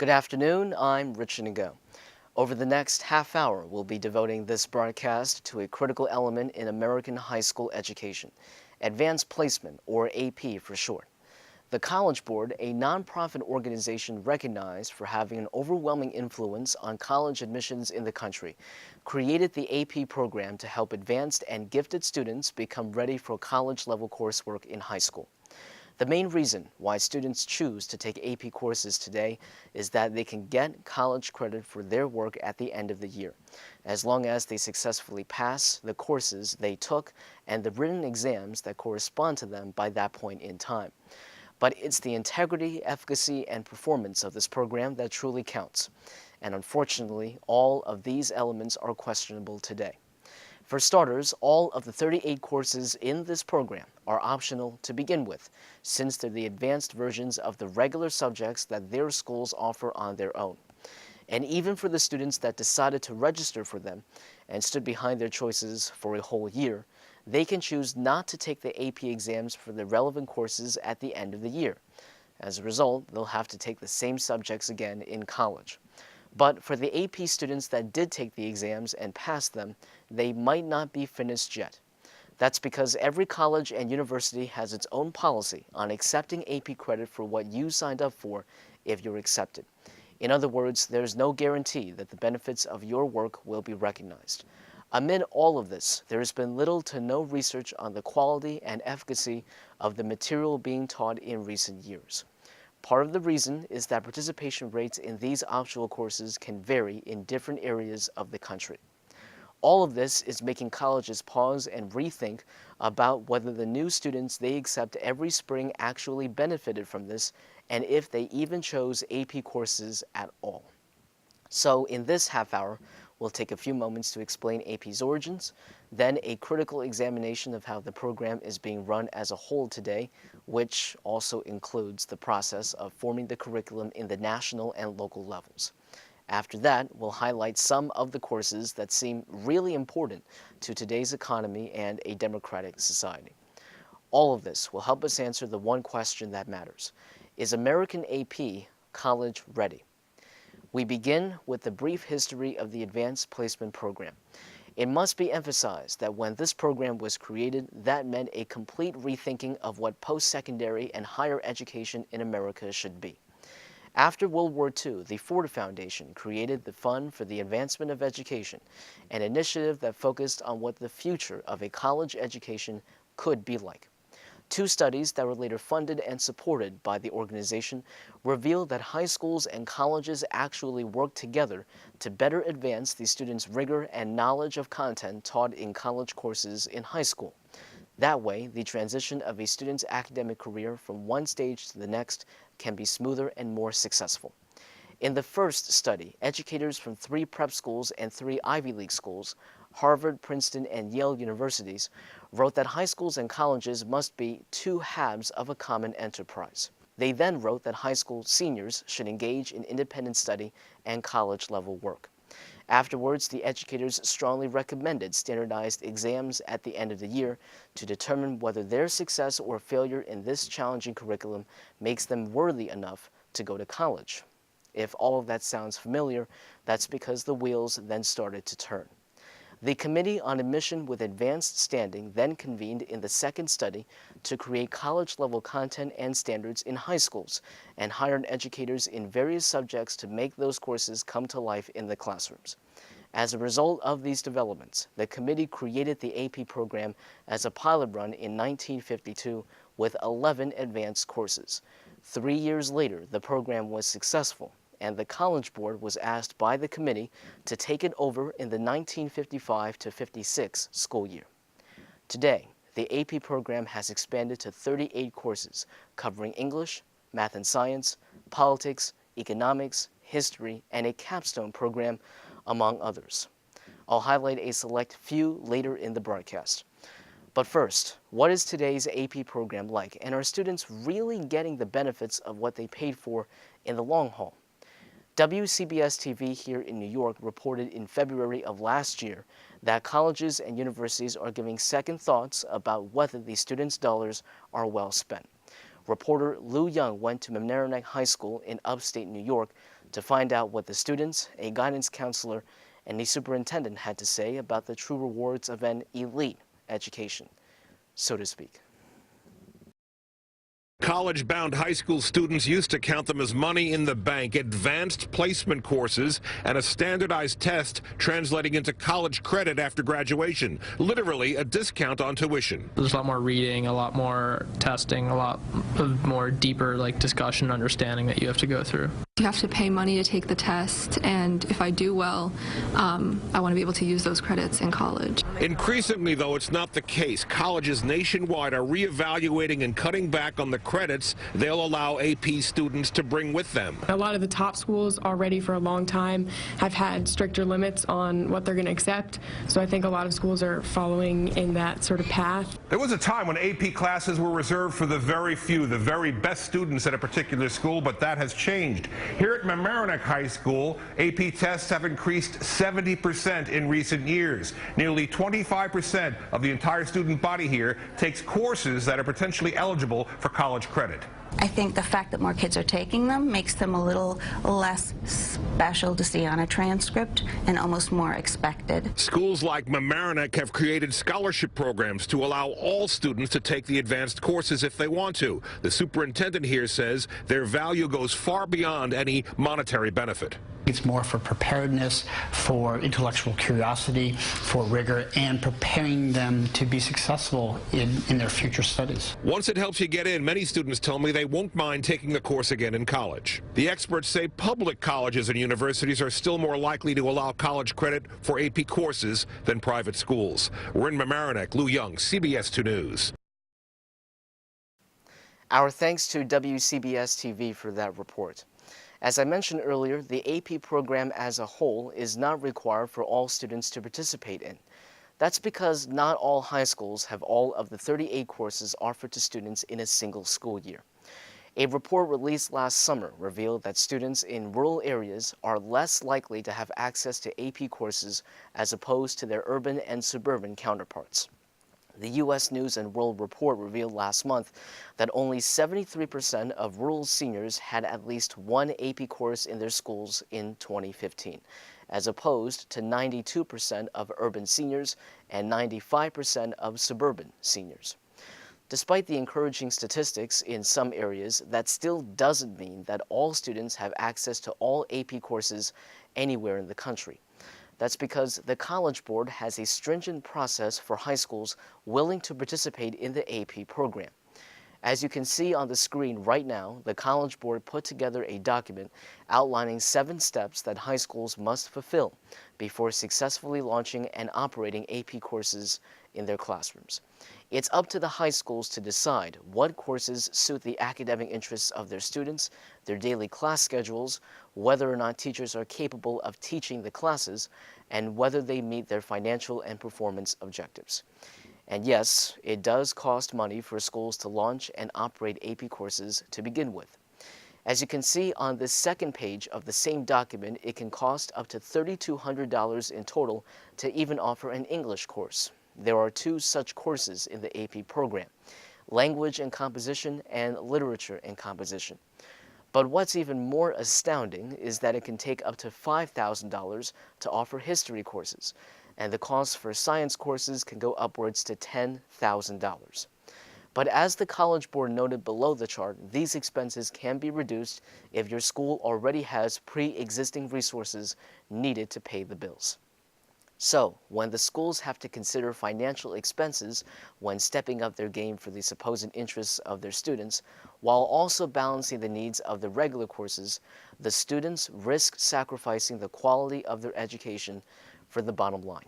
Good afternoon, I'm Rich Inigo. Over the next half hour, we'll be devoting this broadcast to a critical element in American high school education, advanced placement, or AP for short. The College Board, a nonprofit organization recognized for having an overwhelming influence on college admissions in the country, created the AP program to help advanced and gifted students become ready for college-level coursework in high school. The main reason why students choose to take AP courses today is that they can get college credit for their work at the end of the year, as long as they successfully pass the courses they took and the written exams that correspond to them by that point in time. But it's the integrity, efficacy, and performance of this program that truly counts. And unfortunately, all of these elements are questionable today. For starters, all of the 38 courses in this program are optional to begin with, since they're the advanced versions of the regular subjects that their schools offer on their own. And even for the students that decided to register for them and stood behind their choices for a whole year, they can choose not to take the AP exams for the relevant courses at the end of the year. As a result, they'll have to take the same subjects again in college. But for the AP students that did take the exams and passed them, they might not be finished yet. That's because every college and university has its own policy on accepting AP credit for what you signed up for if you're accepted. In other words, there's no guarantee that the benefits of your work will be recognized. Amid all of this, there has been little to no research on the quality and efficacy of the material being taught in recent years. Part of the reason is that participation rates in these optional courses can vary in different areas of the country. All of this is making colleges pause and rethink about whether the new students they accept every spring actually benefited from this and if they even chose AP courses at all. So in this half hour, we'll take a few moments to explain AP's origins, then a critical examination of how the program is being run as a whole today, which also includes the process of forming the curriculum in the national and local levels. After that, we'll highlight some of the courses that seem really important to today's economy and a democratic society. All of this will help us answer the one question that matters. Is American AP college ready? We begin with a brief history of the Advanced Placement Program. It must be emphasized that when this program was created, that meant a complete rethinking of what post-secondary and higher education in America should be. After World War II, the Ford Foundation created the Fund for the Advancement of Education, an initiative that focused on what the future of a college education could be like. Two studies that were later funded and supported by the organization revealed that high schools and colleges actually work together to better advance the students' rigor and knowledge of content taught in college courses in high school. That way, the transition of a student's academic career from one stage to the next can be smoother and more successful. In the first study, educators from 3 prep schools and 3 Ivy League schools, Harvard, Princeton, and Yale universities, wrote that high schools and colleges must be 2 halves of a common enterprise. They then wrote that high school seniors should engage in independent study and college-level work. Afterwards, the educators strongly recommended standardized exams at the end of the year to determine whether their success or failure in this challenging curriculum makes them worthy enough to go to college. If all of that sounds familiar, that's because the wheels then started to turn. The Committee on Admission with Advanced Standing then convened in the second study to create college-level content and standards in high schools and hired educators in various subjects to make those courses come to life in the classrooms. As a result of these developments, the committee created the AP program as a pilot run in 1952 with 11 advanced courses. 3 years later, the program was successful, and the College Board was asked by the committee to take it over in the 1955 to 56 school year. Today, the AP program has expanded to 38 courses covering English, math and science, politics, economics, history, and a capstone program, among others. I'll highlight a select few later in the broadcast. But first, what is today's AP program like, and are students really getting the benefits of what they paid for in the long haul? WCBS-TV here in New York reported in February of last year that colleges and universities are giving second thoughts about whether the students' dollars are well spent. Reporter Lou Young went to Mamaroneck High School in upstate New York to find out what the students, a guidance counselor, and the superintendent had to say about the true rewards of an elite education, so to speak. College-bound high school students used to count them as money in the bank, advanced placement courses, and a standardized test translating into college credit after graduation. Literally a discount on tuition. There's a lot more reading, a lot more testing, a lot of more deeper discussion, understanding that you have to go through. You have to pay money to take the test, and if I do well, I want to be able to use those credits in college. Increasingly, though, it's not the case. Colleges nationwide are reevaluating and cutting back on the credits they'll allow AP students to bring with them. A lot of the top schools already for a long time have had stricter limits on what they're going to accept, so I think a lot of schools are following in that sort of path. There was a time when AP classes were reserved for the very few, the very best students at a particular school, but that has changed. Here at Mamaroneck High School, AP tests have increased 70% in recent years. Nearly 25% of the entire student body here takes courses that are potentially eligible for college credit. I think the fact that more kids are taking them makes them a little less special to see on a transcript and almost more expected. Schools like Mamaroneck have created scholarship programs to allow all students to take the advanced courses if they want to. The superintendent here says their value goes far beyond any monetary benefit. It's more for preparedness, for intellectual curiosity, for rigor, and preparing them to be successful in their future studies. Once it helps you get in, many students tell me they won't mind taking the course again in college. The experts say public colleges and universities are still more likely to allow college credit for AP courses than private schools. We're in Mamaroneck. Lou Young, CBS 2 News. Our thanks to WCBS TV for that report. As I mentioned earlier, the AP program as a whole is not required for all students to participate in. That's because not all high schools have all of the 38 courses offered to students in a single school year. A report released last summer revealed that students in rural areas are less likely to have access to AP courses as opposed to their urban and suburban counterparts. The U.S. News and World Report revealed last month that only 73% of rural seniors had at least one AP course in their schools in 2015, as opposed to 92% of urban seniors and 95% of suburban seniors. Despite the encouraging statistics in some areas, that still doesn't mean that all students have access to all AP courses anywhere in the country. That's because the College Board has a stringent process for high schools willing to participate in the AP program. As you can see on the screen right now, the College Board put together a document outlining 7 steps that high schools must fulfill before successfully launching and operating AP courses in their classrooms. It's up to the high schools to decide what courses suit the academic interests of their students, their daily class schedules, whether or not teachers are capable of teaching the classes, and whether they meet their financial and performance objectives. And yes, it does cost money for schools to launch and operate AP courses to begin with. As you can see on the second page of the same document, it can cost up to $3,200 in total to even offer an English course. There are 2 such courses in the AP program, Language and Composition and Literature and Composition. But what's even more astounding is that it can take up to $5,000 to offer history courses, and the cost for science courses can go upwards to $10,000. But as the College Board noted below the chart, these expenses can be reduced if your school already has pre-existing resources needed to pay the bills. So, when the schools have to consider financial expenses when stepping up their game for the supposed interests of their students, while also balancing the needs of the regular courses, the students risk sacrificing the quality of their education for the bottom line.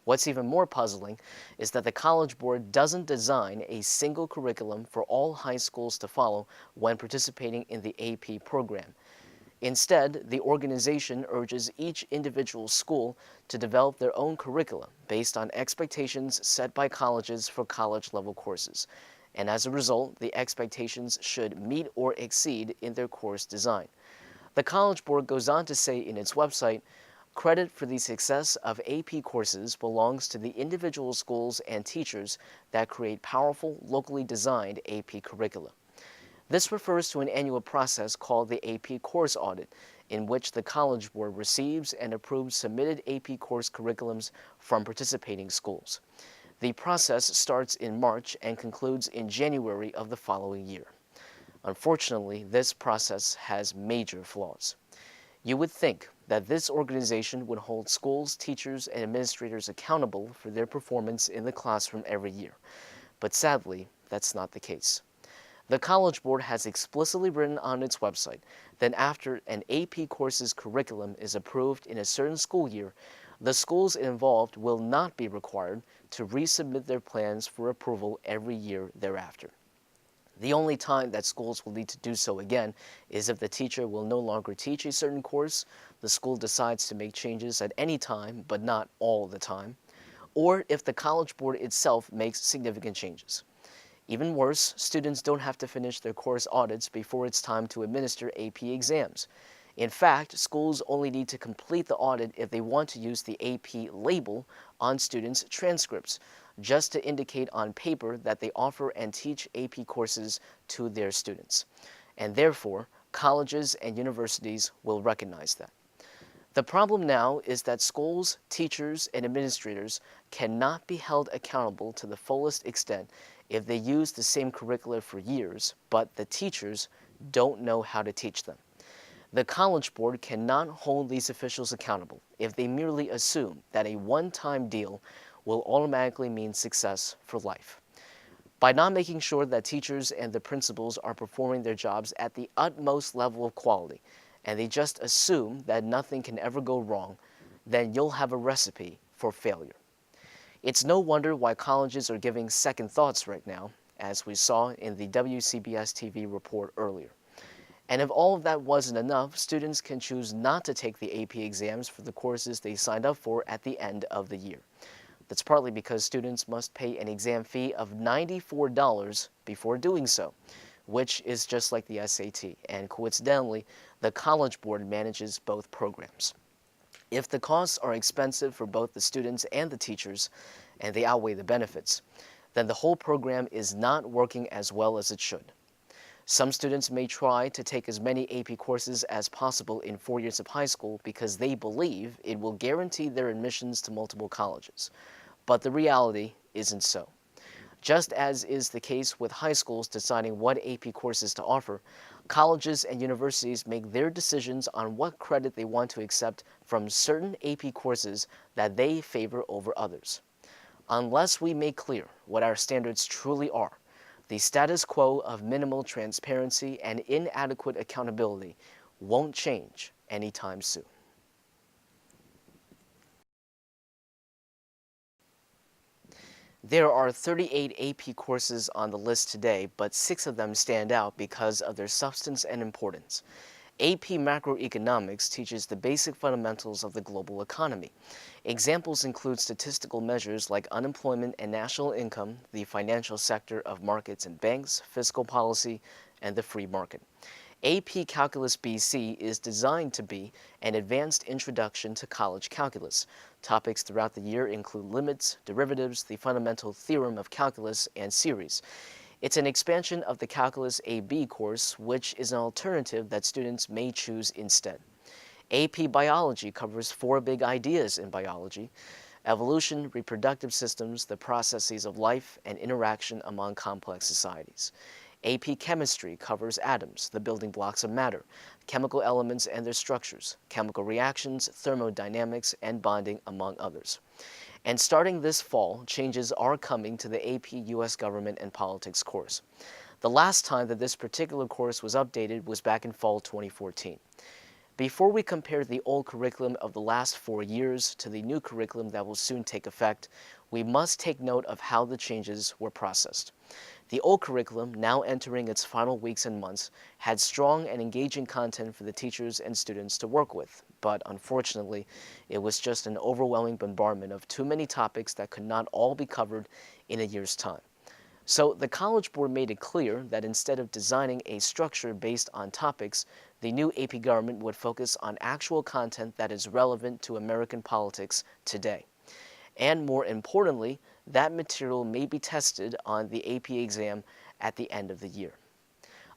What's even more puzzling is that the College Board doesn't design a single curriculum for all high schools to follow when participating in the AP program. Instead, the organization urges each individual school to develop their own curriculum based on expectations set by colleges for college-level courses. And as a result, the expectations should meet or exceed in their course design. The College Board goes on to say in its website, credit for the success of AP courses belongs to the individual schools and teachers that create powerful, locally designed AP curricula. This refers to an annual process called the AP Course Audit, in which the College Board receives and approves submitted AP course curriculums from participating schools. The process starts in March and concludes in January of the following year. Unfortunately, this process has major flaws. You would think that this organization would hold schools, teachers, and administrators accountable for their performance in the classroom every year, but sadly, that's not the case. The College Board has explicitly written on its website that after an AP course's curriculum is approved in a certain school year, the schools involved will not be required to resubmit their plans for approval every year thereafter. The only time that schools will need to do so again is if the teacher will no longer teach a certain course, the school decides to make changes at any time, but not all the time, or if the College Board itself makes significant changes. Even worse, students don't have to finish their course audits before it's time to administer AP exams. In fact, schools only need to complete the audit if they want to use the AP label on students' transcripts, just to indicate on paper that they offer and teach AP courses to their students. And therefore, colleges and universities will recognize that. The problem now is that schools, teachers, and administrators cannot be held accountable to the fullest extent if they use the same curricula for years, but the teachers don't know how to teach them. The College Board cannot hold these officials accountable if they merely assume that a one-time deal will automatically mean success for life. By not making sure that teachers and the principals are performing their jobs at the utmost level of quality, and they just assume that nothing can ever go wrong, then you'll have a recipe for failure. It's no wonder why colleges are giving second thoughts right now, as we saw in the WCBS TV report earlier. And if all of that wasn't enough, students can choose not to take the AP exams for the courses they signed up for at the end of the year. That's partly because students must pay an exam fee of $94 before doing so, which is just like the SAT, and coincidentally, the College Board manages both programs. If the costs are expensive for both the students and the teachers, and they outweigh the benefits, then the whole program is not working as well as it should. Some students may try to take as many AP courses as possible in 4 years of high school because they believe it will guarantee their admissions to multiple colleges. But the reality isn't so. Just as is the case with high schools deciding what AP courses to offer, colleges and universities make their decisions on what credit they want to accept from certain AP courses that they favor over others. Unless we make clear what our standards truly are, the status quo of minimal transparency and inadequate accountability won't change anytime soon. There are 38 AP courses on the list today, but 6 of them stand out because of their substance and importance. AP Macroeconomics teaches the basic fundamentals of the global economy. Examples include statistical measures like unemployment and national income, the financial sector of markets and banks, fiscal policy, and the free market. AP Calculus BC is designed to be an advanced introduction to college calculus. Topics throughout the year include limits, derivatives, the fundamental theorem of calculus, and series. It's an expansion of the Calculus AB course, which is an alternative that students may choose instead. AP Biology covers 4 big ideas in biology: evolution, reproductive systems, the processes of life, and interaction among complex societies. AP Chemistry covers atoms, the building blocks of matter, chemical elements and their structures, chemical reactions, thermodynamics, and bonding, among others. And starting this fall, changes are coming to the AP U.S. Government and Politics course. The last time that this particular course was updated was back in fall 2014. Before we compare the old curriculum of the last 4 years to the new curriculum that will soon take effect, we must take note of how the changes were processed. The old curriculum, now entering its final weeks and months, had strong and engaging content for the teachers and students to work with, but unfortunately, it was just an overwhelming bombardment of too many topics that could not all be covered in a year's time. So the College Board made it clear that instead of designing a structure based on topics, the new AP government would focus on actual content that is relevant to American politics today. And more importantly, that material may be tested on the AP exam at the end of the year.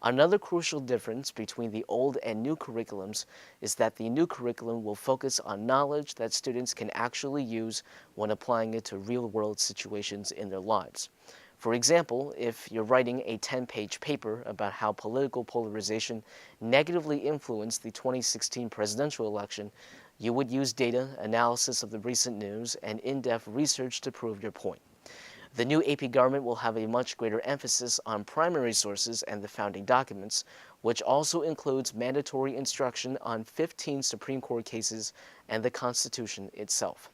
Another crucial difference between the old and new curriculums is that the new curriculum will focus on knowledge that students can actually use when applying it to real-world situations in their lives. For example, if you're writing a 10-page paper about how political polarization negatively influenced the 2016 presidential election, you would use data, analysis of the recent news, and in-depth research to prove your point. The new AP Government will have a much greater emphasis on primary sources and the founding documents, which also includes mandatory instruction on 15 Supreme Court cases and the Constitution itself.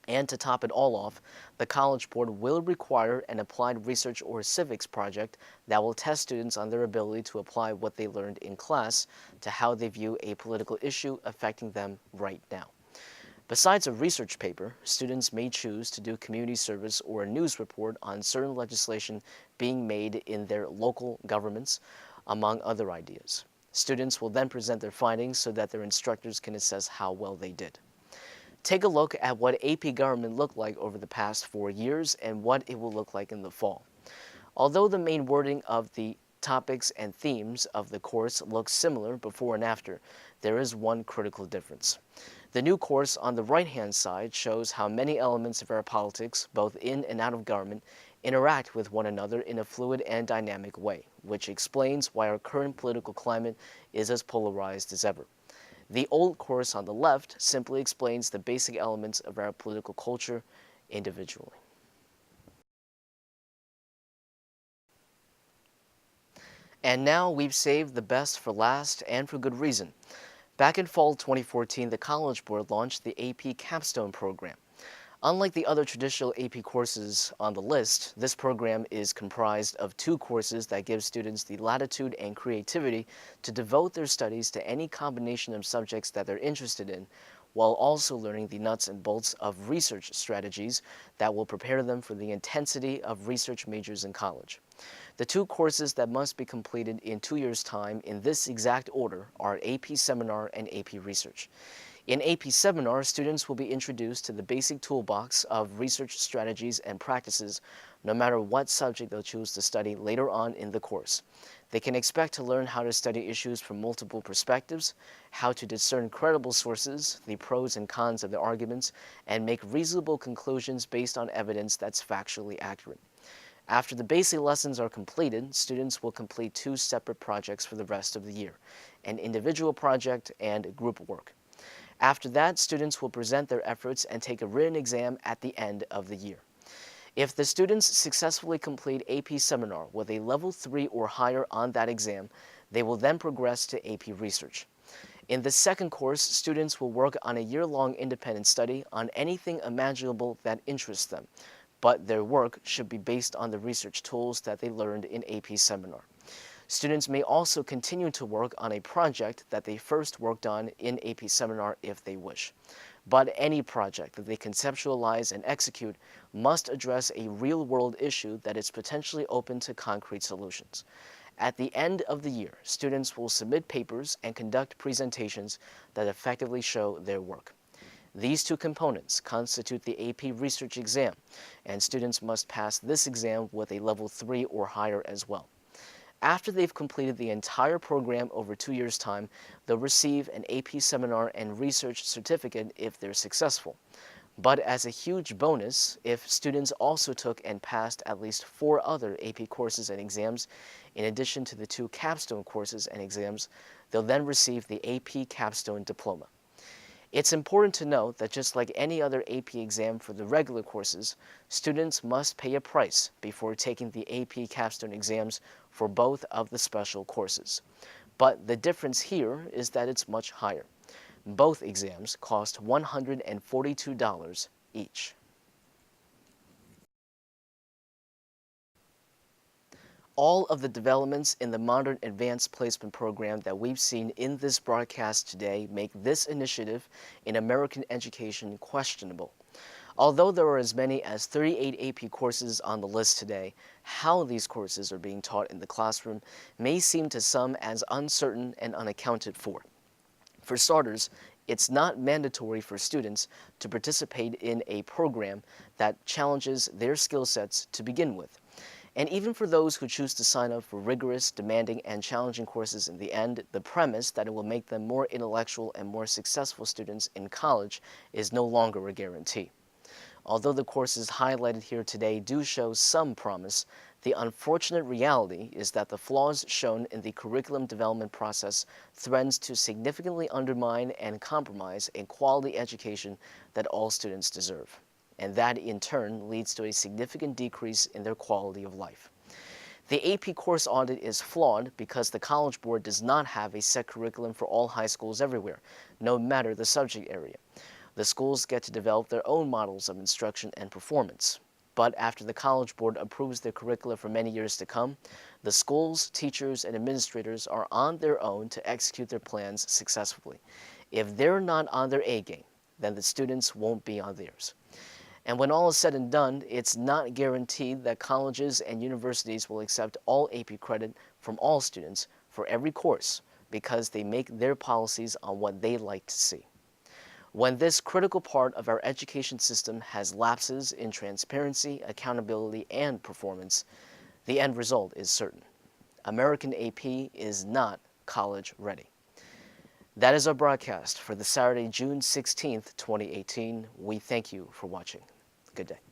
And to top it all off, the College Board will require an applied research or civics project that will test students on their ability to apply what they learned in class to how they view a political issue affecting them right now. Besides a research paper, students may choose to do community service or a news report on certain legislation being made in their local governments, among other ideas. Students will then present their findings so that their instructors can assess how well they did. Take a look at what AP Government looked like over the past 4 years and what it will look like in the fall. Although the main wording of the topics and themes of the course looks similar before and after, there is one critical difference. The new course on the right-hand side shows how many elements of our politics, both in and out of government, interact with one another in a fluid and dynamic way, which explains why our current political climate is as polarized as ever. The old course on the left simply explains the basic elements of our political culture individually. And now we've saved the best for last, and for good reason. Back in fall 2014, the College Board launched the AP Capstone program. Unlike the other traditional AP courses on the list, this program is comprised of 2 courses that give students the latitude and creativity to devote their studies to any combination of subjects that they're interested in, while also learning the nuts and bolts of research strategies that will prepare them for the intensity of research majors in college. The 2 courses that must be completed in 2 years' time in this exact order are AP Seminar and AP Research. In AP Seminar, students will be introduced to the basic toolbox of research strategies and practices, no matter what subject they'll choose to study later on in the course. They can expect to learn how to study issues from multiple perspectives, how to discern credible sources, the pros and cons of the arguments, and make reasonable conclusions based on evidence that's factually accurate. After the basic lessons are completed, students will complete 2 separate projects for the rest of the year, an individual project and group work. After that, students will present their efforts and take a written exam at the end of the year. If the students successfully complete AP Seminar with a level 3 or higher on that exam, they will then progress to AP Research. In the second course, students will work on a year-long independent study on anything imaginable that interests them, but their work should be based on the research tools that they learned in AP Seminar. Students may also continue to work on a project that they first worked on in AP Seminar if they wish. But any project that they conceptualize and execute must address a real-world issue that is potentially open to concrete solutions. At the end of the year, students will submit papers and conduct presentations that effectively show their work. These 2 components constitute the AP Research exam, and students must pass this exam with a level 3 or higher as well. After they've completed the entire program over 2 years' time, they'll receive an AP Seminar and Research certificate if they're successful. But as a huge bonus, if students also took and passed at least 4 other AP courses and exams, in addition to the 2 capstone courses and exams, they'll then receive the AP Capstone Diploma. It's important to note that just like any other AP exam for the regular courses, students must pay a price before taking the AP Capstone exams for both of the special courses. But the difference here is that it's much higher. Both exams cost $142 each. All of the developments in the modern advanced placement program that we've seen in this broadcast today make this initiative in American education questionable. Although there are as many as 38 AP courses on the list today, how these courses are being taught in the classroom may seem to some as uncertain and unaccounted for. For starters, it's not mandatory for students to participate in a program that challenges their skill sets to begin with. And even for those who choose to sign up for rigorous, demanding, and challenging courses in the end, the premise that it will make them more intellectual and more successful students in college is no longer a guarantee. Although the courses highlighted here today do show some promise, the unfortunate reality is that the flaws shown in the curriculum development process threatens to significantly undermine and compromise a quality education that all students deserve. And that, in turn, leads to a significant decrease in their quality of life. The AP course audit is flawed because the College Board does not have a set curriculum for all high schools everywhere, no matter the subject area. The schools get to develop their own models of instruction and performance. But after the College Board approves their curricula for many years to come, the schools, teachers, and administrators are on their own to execute their plans successfully. If they're not on their A game, then the students won't be on theirs. And when all is said and done, it's not guaranteed that colleges and universities will accept all AP credit from all students for every course because they make their policies on what they like to see. When this critical part of our education system has lapses in transparency, accountability, and performance, the end result is certain. American AP is not college ready. That is our broadcast for the Saturday, June 16th, 2018. We thank you for watching. Good day.